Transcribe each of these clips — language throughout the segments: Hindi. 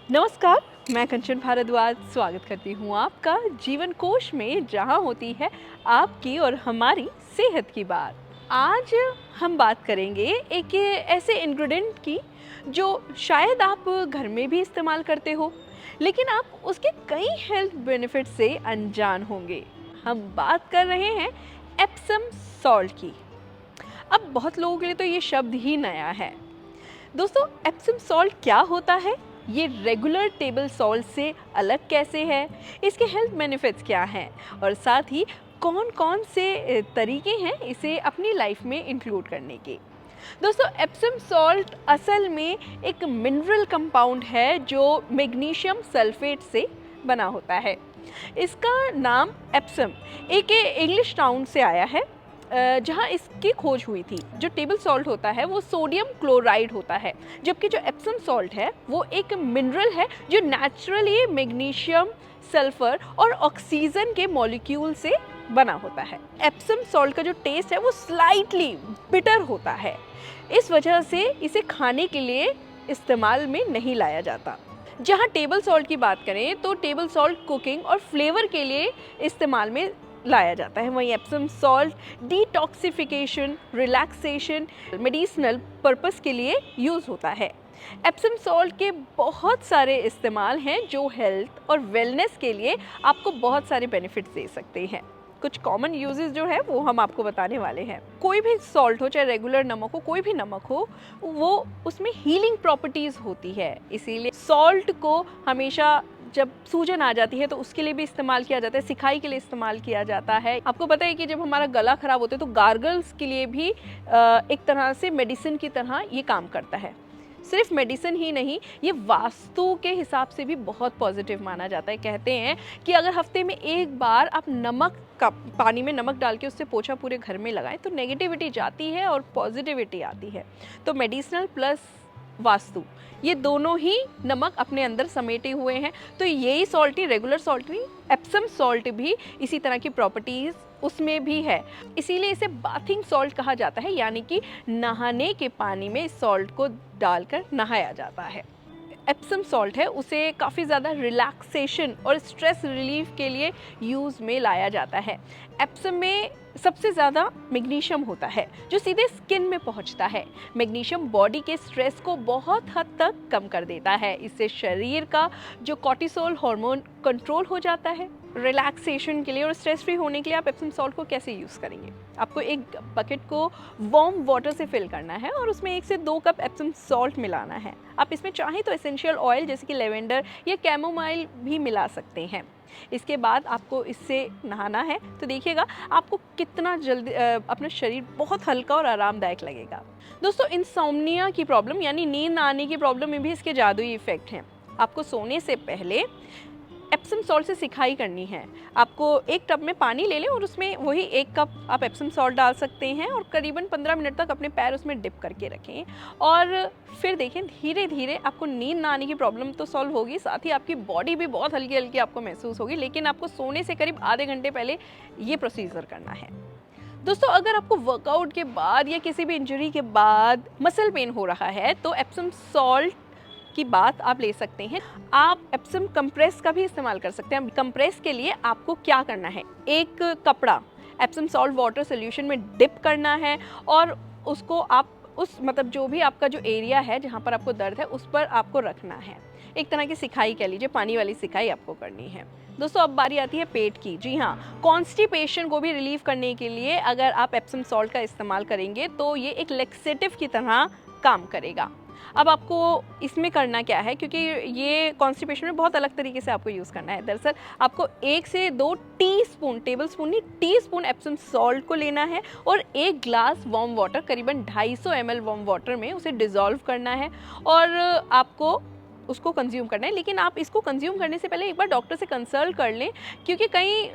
नमस्कार, मैं कंचन भारद्वाज स्वागत करती हूँ आपका जीवन कोश में, जहाँ होती है आपकी और हमारी सेहत की बात। आज हम बात करेंगे एक ऐसे इंग्रेडिएंट की जो शायद आप घर में भी इस्तेमाल करते हो, लेकिन आप उसके कई हेल्थ बेनिफिट से अनजान होंगे। हम बात कर रहे हैं एप्सम सॉल्ट की। अब बहुत लोगों के लिए तो ये शब्द ही नया है। दोस्तों, एप्सम सॉल्ट क्या होता है, ये रेगुलर टेबल सॉल्ट से अलग कैसे है, इसके हेल्थ बेनिफिट्स क्या हैं और साथ ही कौन कौन से तरीके हैं इसे अपनी लाइफ में इंक्लूड करने के। दोस्तों, एप्सम सॉल्ट असल में एक मिनरल कंपाउंड है जो मैग्नीशियम सल्फेट से बना होता है। इसका नाम एप्सम एक इंग्लिश टाउन से आया है, जहाँ इसकी खोज हुई थी। जो टेबल सॉल्ट होता है वो सोडियम क्लोराइड होता है, जबकि जो एप्सम सॉल्ट है वो एक मिनरल है जो नेचुरली मैग्नीशियम, सल्फर और ऑक्सीजन के मॉलिक्यूल से बना होता है। एप्सम सॉल्ट का जो टेस्ट है वो स्लाइटली बिटर होता है, इस वजह से इसे खाने के लिए इस्तेमाल में नहीं लाया जाता। जहाँ टेबल सॉल्ट की बात करें तो टेबल सॉल्ट कुकिंग और फ्लेवर के लिए इस्तेमाल में लाया जाता है, वहीं Epsom salt detoxification, relaxation, medicinal purpose के लिए यूज़ होता है। एप्सम सॉल्ट के बहुत सारे इस्तेमाल हैं जो हेल्थ और वेलनेस के लिए आपको बहुत सारे बेनिफिट्स दे सकते हैं। कुछ कॉमन यूजेस जो है वो हम आपको बताने वाले हैं। कोई भी सॉल्ट हो, चाहे रेगुलर नमक हो, कोई भी नमक हो, वो उसमें हीलिंग प्रॉपर्टीज़ होती है। इसीलिए सॉल्ट को हमेशा जब सूजन आ जाती है तो उसके लिए भी इस्तेमाल किया जाता है, सिकाई के लिए इस्तेमाल किया जाता है। आपको पता है कि जब हमारा गला ख़राब होता है तो गार्गल्स के लिए भी एक तरह से मेडिसिन की तरह ये काम करता है। सिर्फ मेडिसिन ही नहीं, ये वास्तु के हिसाब से भी बहुत पॉजिटिव माना जाता है। कहते हैं कि अगर हफ्ते में एक बार आप नमक का पानी में नमक डाल के उससे पोछा पूरे घर में लगाएं तो नेगेटिविटी जाती है और पॉजिटिविटी आती है। तो मेडिसिनल प्लस वास्तु, ये दोनों ही नमक अपने अंदर समेटे हुए हैं। तो यही सॉल्ट ही, रेगुलर सॉल्ट नहीं, एप्सम सॉल्ट भी इसी तरह की प्रॉपर्टीज़ उसमें भी है। इसीलिए इसे बाथिंग सॉल्ट कहा जाता है, यानी कि नहाने के पानी में इस सॉल्ट को डालकर नहाया जाता है। एप्सम सॉल्ट है उसे काफ़ी ज़्यादा रिलैक्सेशन और स्ट्रेस रिलीफ के लिए यूज़ में लाया जाता है। एप्सम में सबसे ज़्यादा मैग्नीशियम होता है जो सीधे स्किन में पहुंचता है। मैग्नीशियम बॉडी के स्ट्रेस को बहुत हद तक कम कर देता है। इससे शरीर का जो कॉर्टिसोल हार्मोन कंट्रोल हो जाता है। रिलैक्सेशन के लिए और स्ट्रेस फ्री होने के लिए आप एप्सम सॉल्ट को कैसे यूज़ करेंगे? आपको एक बकेट को वार्म वाटर से फिल करना है और उसमें 1 से 2 कप एप्सम सॉल्ट मिलाना है। आप इसमें चाहें तो एसेंशियल ऑयल जैसे कि लेवेंडर या कैमोमाइल भी मिला सकते हैं। इसके बाद आपको इससे नहाना है तो देखिएगा आपको कितना जल्दी अपना शरीर बहुत हल्का और आरामदायक लगेगा। दोस्तों, इंसोम्निया की प्रॉब्लम यानी नींद ना आने की प्रॉब्लम में भी इसके जादुई इफ़ेक्ट हैं। आपको सोने से पहले एप्सम सॉल्ट से सिकाई करनी है। आपको एक टब में पानी ले लें और उसमें वही 1 कप आप एप्सम सॉल्ट डाल सकते हैं और करीबन 15 मिनट तक अपने पैर उसमें डिप करके रखें और फिर देखें धीरे धीरे आपको नींद ना आने की प्रॉब्लम तो सॉल्व होगी, साथ ही आपकी बॉडी भी बहुत हल्की हल्की आपको महसूस होगी। लेकिन आपको सोने से करीब आधे घंटे पहले ये प्रोसीजर करना है। दोस्तों, अगर आपको वर्कआउट के बाद या किसी भी इंजरी के बाद मसल पेन हो रहा है तो एप्सम सॉल्ट की बात आप ले सकते हैं। आप एप्सम कंप्रेस का भी इस्तेमाल कर सकते हैं। कंप्रेस के लिए आपको क्या करना है, एक कपड़ा एप्सम सॉल्ट वाटर सोल्यूशन में डिप करना है और उसको आप उस जो भी आपका जो एरिया है जहाँ पर आपको दर्द है उस पर आपको रखना है। एक तरह की सिकाई कह लीजिए, पानी वाली सिकाई आपको करनी है। दोस्तों, अब बारी आती है पेट की। जी हाँ, कॉन्स्टिपेशन को भी रिलीव करने के लिए अगर आप एप्सम सॉल्ट का इस्तेमाल करेंगे तो ये एक लेक्सेटिव की तरह काम करेगा। अब आपको इसमें करना क्या है, क्योंकि ये कॉन्स्टिपेशन में बहुत अलग तरीके से आपको यूज़ करना है। दरअसल आपको 1 से 2 टीस्पून, टेबल स्पून नहीं टीस्पून एप्सम सॉल्ट को लेना है और 1 ग्लास वार्म वाटर, करीबन 250 ml वार्म वाटर में उसे डिज़ोल्व करना है और आपको उसको कंज्यूम करना है। लेकिन आप इसको कंज्यूम करने से पहले एक बार डॉक्टर से कंसल्ट कर लें, क्योंकि कई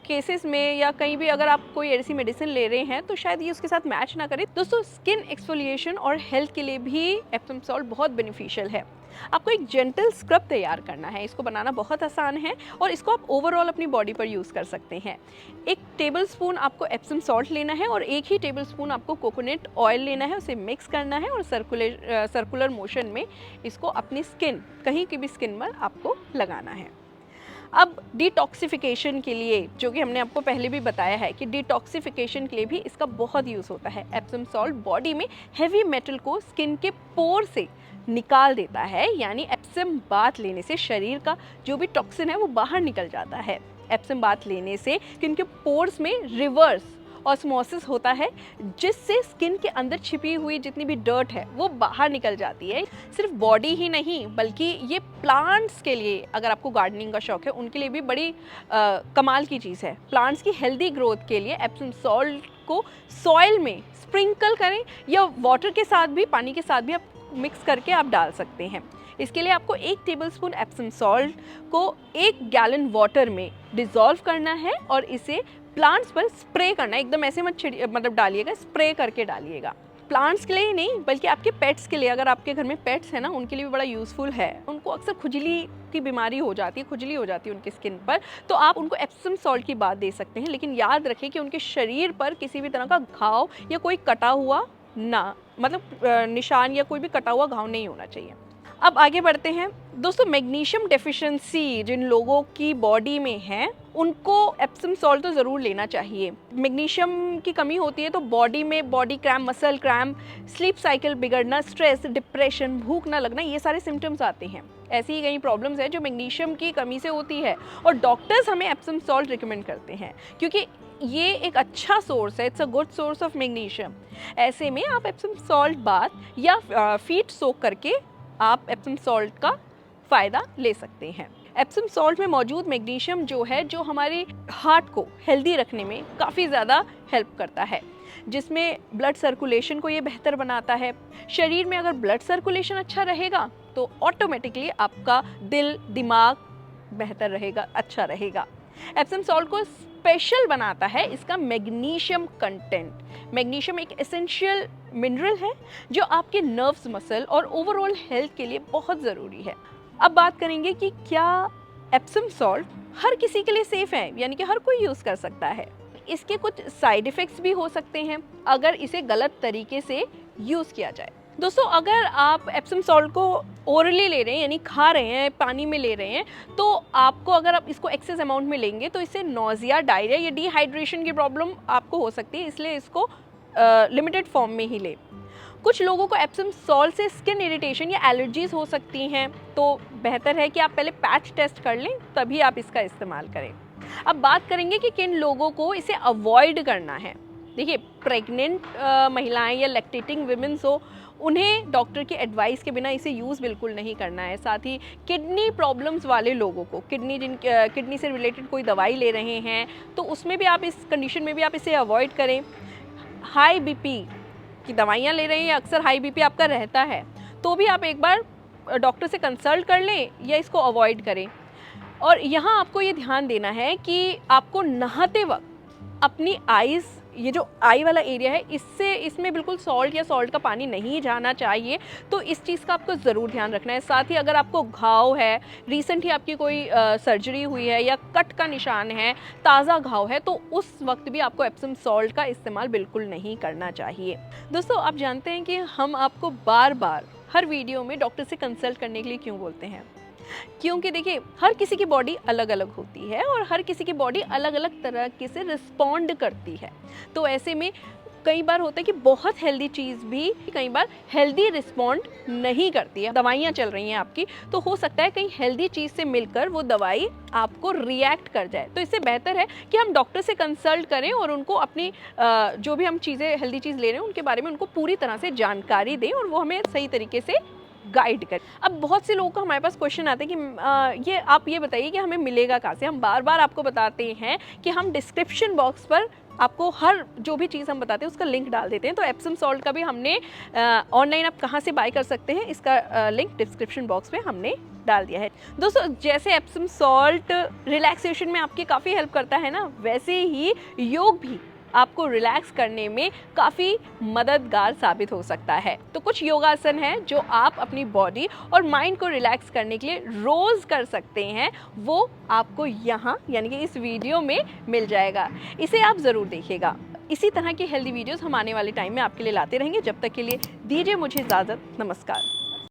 केसेस में या कहीं भी अगर आप कोई ऐसी मेडिसिन ले रहे हैं तो शायद ये उसके साथ मैच ना करे। दोस्तों, स्किन एक्सफोलिएशन और हेल्थ के लिए भी एप्सम सॉल्ट बहुत बेनिफिशियल है। आपको एक जेंटल स्क्रब तैयार करना है। इसको बनाना बहुत आसान है और इसको आप ओवरऑल अपनी बॉडी पर यूज़ कर सकते हैं। 1 टेबलस्पून आपको एप्सम सॉल्ट लेना है और 1 ही टेबलस्पून आपको कोकोनट ऑयल लेना है। उसे मिक्स करना है और सर्कुलर मोशन में इसको अपनी स्किन, कहीं की भी स्किन पर आपको लगाना है। अब डिटॉक्सिफिकेशन के लिए, जो कि हमने आपको पहले भी बताया है कि डिटॉक्सिफिकेशन के लिए भी इसका बहुत यूज़ होता है। एप्सम सॉल्ट बॉडी में हेवी मेटल को स्किन के पोर से निकाल देता है, यानी एप्सम बाथ लेने से शरीर का जो भी टॉक्सिन है वो बाहर निकल जाता है। एप्सम बाथ लेने से स्किन के पोर्स में रिवर्स ऑस्मोसिस होता है, जिससे स्किन के अंदर छिपी हुई जितनी भी डर्ट है वो बाहर निकल जाती है। सिर्फ बॉडी ही नहीं बल्कि ये प्लांट्स के लिए, अगर आपको गार्डनिंग का शौक है उनके लिए भी बड़ी कमाल की चीज़ है। प्लांट्स की हेल्दी ग्रोथ के लिए एप्सम सॉल्ट को सॉइल में स्प्रिंकल करें या वाटर के साथ भी, पानी के साथ भी आप मिक्स करके आप डाल सकते हैं। इसके लिए आपको 1 टेबलस्पून एप्सम सॉल्ट को 1 गैलन वाटर में डिज़ोल्व करना है और इसे प्लांट्स पर स्प्रे करना है। एकदम ऐसे मत मतलब डालिएगा, स्प्रे करके डालिएगा। प्लांट्स के लिए ही नहीं बल्कि आपके पेट्स के लिए, अगर आपके घर में पेट्स है ना, उनके लिए भी बड़ा यूज़फुल है। उनको अक्सर खुजली की बीमारी हो जाती है, खुजली हो जाती है उनकी स्किन पर, तो आप उनको एप्सम सॉल्ट की बात दे सकते हैं। लेकिन याद रखें कि उनके शरीर पर किसी भी तरह का घाव या कोई कटा हुआ निशान या कोई भी कटा हुआ घाव नहीं होना चाहिए। अब आगे बढ़ते हैं दोस्तों। मैग्नीशियम डेफिशिएंसी जिन लोगों की बॉडी में है उनको एप्सम सॉल्ट तो ज़रूर लेना चाहिए। मैग्नीशियम की कमी होती है तो बॉडी में body cramp, muscle cramp, sleep cycle बिगड़ना, स्ट्रेस, डिप्रेशन, भूख ना लगना, ये सारे सिम्टम्स आते हैं। ऐसी ही कई प्रॉब्लम्स हैं जो मैग्नीशियम की कमी से होती है और डॉक्टर्स हमें एप्सम सॉल्ट रिकमेंड करते हैं क्योंकि ये एक अच्छा सोर्स है। It's a good source of magnesium. ऐसे में आप एप्सम सॉल्ट बाथ या फीट सोक करके आप एप्सम सॉल्ट का फ़ायदा ले सकते हैं। एप्सम सॉल्ट में मौजूद मैग्नीशियम जो है, जो हमारे हार्ट को हेल्दी रखने में काफ़ी ज़्यादा हेल्प करता है, जिसमें ब्लड सर्कुलेशन को ये बेहतर बनाता है। शरीर में अगर ब्लड सर्कुलेशन अच्छा रहेगा तो ऑटोमेटिकली आपका दिल, दिमाग बेहतर रहेगा, अच्छा रहेगा। एप्सम सॉल्ट को स्पेशल बनाता है इसका मैग्नीशियम कंटेंट। मैग्नीशियम एक एसेंशियल मिनरल है जो आपके नर्व्स, मसल और ओवरऑल हेल्थ के लिए बहुत ज़रूरी है। अब बात करेंगे कि क्या एप्सम सॉल्ट हर किसी के लिए सेफ़ है, यानी कि हर कोई यूज़ कर सकता है। इसके कुछ साइड इफ़ेक्ट्स भी हो सकते हैं अगर इसे गलत तरीके से यूज़ किया जाए। दोस्तों, अगर आप एप्सम सॉल्ट को ओरली ले रहे हैं, यानी खा रहे हैं, पानी में ले रहे हैं, तो आपको, अगर आप इसको एक्सेस अमाउंट में लेंगे तो इससे नोज़िया, डायरिया या डिहाइड्रेशन की प्रॉब्लम आपको हो सकती है, इसलिए इसको लिमिटेड फॉर्म में ही लें। कुछ लोगों को एप्सम सॉल्ट से स्किन इरिटेशन या एलर्जीज़ हो सकती हैं, तो बेहतर है कि आप पहले पैच टेस्ट कर लें, तभी आप इसका इस्तेमाल करें। अब बात करेंगे कि किन लोगों को इसे अवॉइड करना है। देखिए, प्रेग्नेंट महिलाएं या लैक्टेटिंग विमेंस हो, उन्हें डॉक्टर की एडवाइस के बिना इसे यूज़ बिल्कुल नहीं करना है। साथ ही किडनी प्रॉब्लम्स वाले लोगों को, किडनी से रिलेटेड कोई दवाई ले रहे हैं तो उसमें भी आप, इस कंडीशन में भी आप इसे अवॉइड करें। हाई बीपी की दवाइयाँ ले रहे हैं या अक्सर हाई बीपी आपका रहता है, तो भी आप एक बार डॉक्टर से कंसल्ट कर लें या इसको अवॉइड करें। और यहाँ आपको ये ध्यान देना है कि आपको नहाते वक्त अपनी आइज़, ये जो आई वाला एरिया है, इसमें बिल्कुल सॉल्ट या सॉल्ट का पानी नहीं जाना चाहिए, तो इस चीज़ का आपको ज़रूर ध्यान रखना है। साथ ही अगर आपको घाव है, रिसेंट ही आपकी कोई सर्जरी हुई है या कट का निशान है, ताज़ा घाव है, तो उस वक्त भी आपको एप्सम सॉल्ट का इस्तेमाल बिल्कुल नहीं करना चाहिए। दोस्तों, आप जानते हैं कि हम आपको बार बार हर वीडियो में डॉक्टर से कंसल्ट करने के लिए क्यों बोलते हैं? क्योंकि देखिए, हर किसी की बॉडी अलग अलग होती है और हर किसी की बॉडी अलग अलग तरह से रिस्पॉन्ड करती है। तो ऐसे में कई बार होता है कि बहुत हेल्दी चीज़ भी कई बार हेल्दी रिस्पॉन्ड नहीं करती है। दवाइयाँ चल रही हैं आपकी, तो हो सकता है कहीं हेल्दी चीज़ से मिलकर वो दवाई आपको रिएक्ट कर जाए। तो इससे बेहतर है कि हम डॉक्टर से कंसल्ट करें और उनको अपनी जो भी हम चीज़ें, हेल्दी चीज़ ले रहे हैं, उनके बारे में उनको पूरी तरह से जानकारी दें और वो हमें सही तरीके से गाइड करें। अब बहुत से लोगों का हमारे पास क्वेश्चन आता है कि आप ये बताइए कि हमें मिलेगा कहाँ से। हम बार बार आपको बताते हैं कि हम डिस्क्रिप्शन बॉक्स पर आपको हर जो भी चीज़ हम बताते हैं उसका लिंक डाल देते हैं। तो एप्सम सॉल्ट का भी हमने ऑनलाइन आप कहाँ से बाय कर सकते हैं, इसका लिंक डिस्क्रिप्शन बॉक्स में हमने डाल दिया है। दोस्तों, जैसे एप्सम सॉल्ट रिलैक्सेशन में आपकी काफ़ी हेल्प करता है ना, वैसे ही योग भी आपको रिलैक्स करने में काफ़ी मददगार साबित हो सकता है। तो कुछ योगासन हैं जो आप अपनी बॉडी और माइंड को रिलैक्स करने के लिए रोज़ कर सकते हैं, वो आपको यहाँ यानी कि इस वीडियो में मिल जाएगा। इसे आप ज़रूर देखिएगा। इसी तरह की हेल्दी वीडियोस हम आने वाले टाइम में आपके लिए लाते रहेंगे। जब तक के लिए दीजिए मुझे इजाज़त। नमस्कार।